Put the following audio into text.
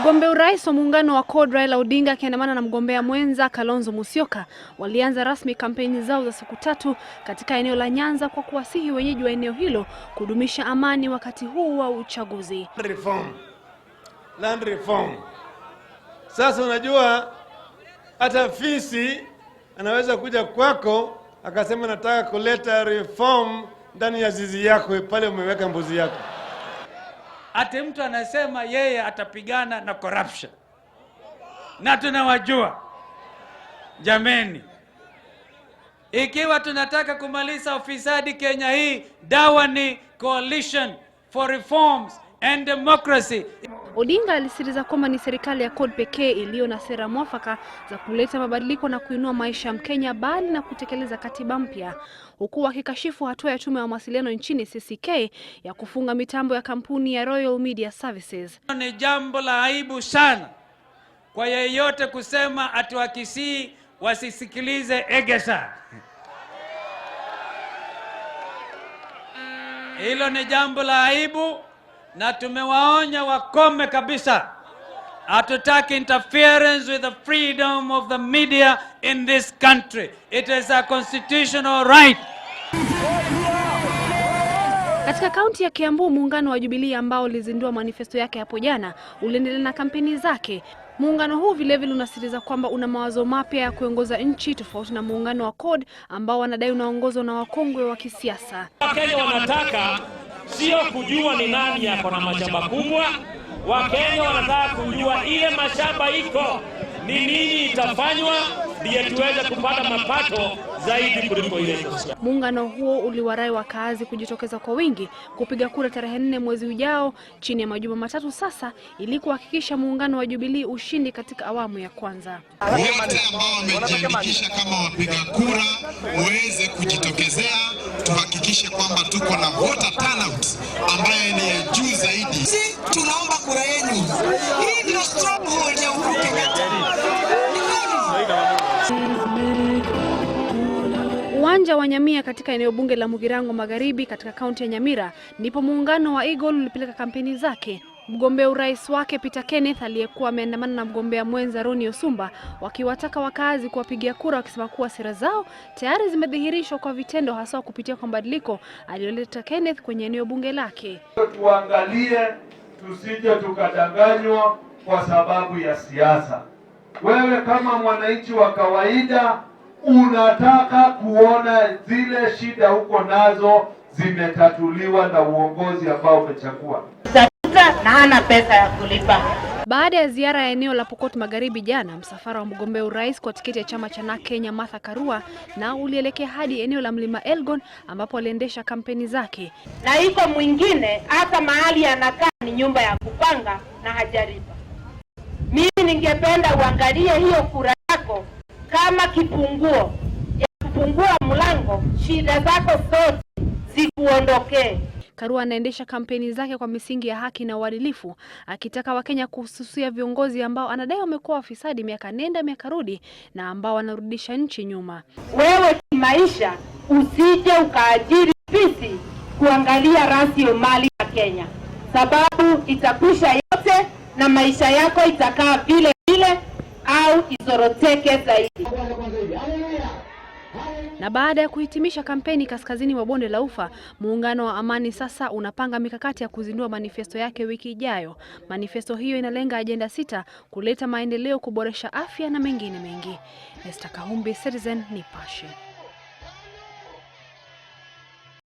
Mgombea urais wa muungano wa CORD Raila Odinga akiandamana na mgombea mwenza Kalonzo Musyoka walianza rasmi kampeni zao za siku 3 katika eneo la Nyanza kwa kuwasihi wenyeji wa eneo hilo kudumisha amani wakati huu wa uchaguzi. Land reform. Sasa unajua hata fisi anaweza kuja kwako akasema nataka kuleta reform ndani ya zizi yako pale umeweka mbuzi yako. Ate mtu anasema yeye atapigana na corruption. Na tunawajua. Jameni. Ikiwa tunataka kumaliza ufisadi Kenya hii, dawa ni Coalition for Reforms and Democracy. Odinga alisisitiza kwamba ni serikali ya CORD pekee iliyo na sera mwafaka za kuleta mabadiliko na kuinua maisha ya Mkenya bali na kutekeleza katiba mpya, huku akikashifu hatua ya tume ya mawasiliano nchini CCK ya kufunga mitambo ya kampuni ya Royal Media Services. Ni jambo la aibu sana kwa yeyote kusema ati wa Kisii wasisikilize Egesa. Hilo ni jambo la aibu. Na tumewaonya wakome kabisa. Hatutaki interference with the freedom of the media in this country. It is a constitutional right. Katika kaunti ya Kiambu, muungano wa Jubilee ambao ulizindua manifesto yake hapo jana uliendelea na kampeni zake. Muungano huu vilevile unasisitiza kwamba una mawazo mapya ya kuongoza nchi tofauti na muungano wa CORD ambao wanadai unaongozwa na wakongwe wa kisiasa. Wakenya wanataka sio kujua ni nani yako na mashamba kubwa. Wakenya wanataka kujua ile mashamba iko ni nini itafanywa ndiye tuweze kupata mapato zaidi kuliko ile. Muungano huo uliwarai wakaazi kujitokeza kwa wingi kupiga kura tarehe 4 mwezi ujao chini ya majuma 3 sasa ili kuhakikisha muungano wa Jubilee ushindi katika awamu ya kwanza. Wote ambao wamejiandikisha kama wapiga kura waweze kujitokezea, tuhakikishe kwamba tuko na voter turnout ambayo ni ya juu zaidi. Sisi tunaomba kura yenu. Hii ndio stronghold ya Uhuru Kenyatta. Uwanja wa Nyamira katika eneo bunge la Mugirango Magharibi katika kaunti ya Nyamira ndipo muungano wa Eagle ulipeleka kampeni zake. Mgombea urais wake Peter Kenneth aliyekuwa ameandamana na mgombea mwenza Ronnie Osumba wakiwataka wakazi kuwapigia kura, wakisema kuwa sera zao tayari zimedhihirishwa kwa vitendo, hasa kupitia kwa mabadiliko aliyoleta Kenneth kwenye eneo bunge lake. Tuangalie tusije tukadanganywa kwa sababu ya siasa. Wewe kama mwananchi wa kawaida unataka kuona zile shida huko nazo zimetatuliwa na uongozi ambao umechagua. Na hana pesa ya kulipa. Baada ya ziara ya eneo la Pokot Magharibi jana, msafara wa mgombea urais kwa tiketi ya chama cha NARC Kenya Martha Karua na ulielekea hadi eneo la Mlima Elgon ambapo aliendesha kampeni zake. Na iko mwingine hata mahali anakaa ni nyumba ya kupanga na hajaribu. Mimi ningependa uangalie hiyo kura yako kama kifunguo ya kufungua mlango, shida zako zote zikuondokee. Karua anaendesha kampeni zake kwa misingi ya haki na uadilifu, akitaka Wakenya kuhususia viongozi ambao anadai wamekuwa wafisadi miaka nenda miaka rudi na ambao wanarudisha nchi nyuma. Wewe kimaisha usije ukaajiri fisi kuangalia rasilimali ya Kenya, sababu itakwisha yote na maisha yako itakaa vile vile au izoroteke zaidi. Na baada ya kuhitimisha kampeni kaskazini mwa bonde la Ufa, muungano wa Amani sasa unapanga mikakati ya kuzindua manifesto yake wiki ijayo. Manifesto hiyo inalenga ajenda 6: kuleta maendeleo, kuboresha afya na mengine mengi. Esther Kahumbi, Citizen Nipashe.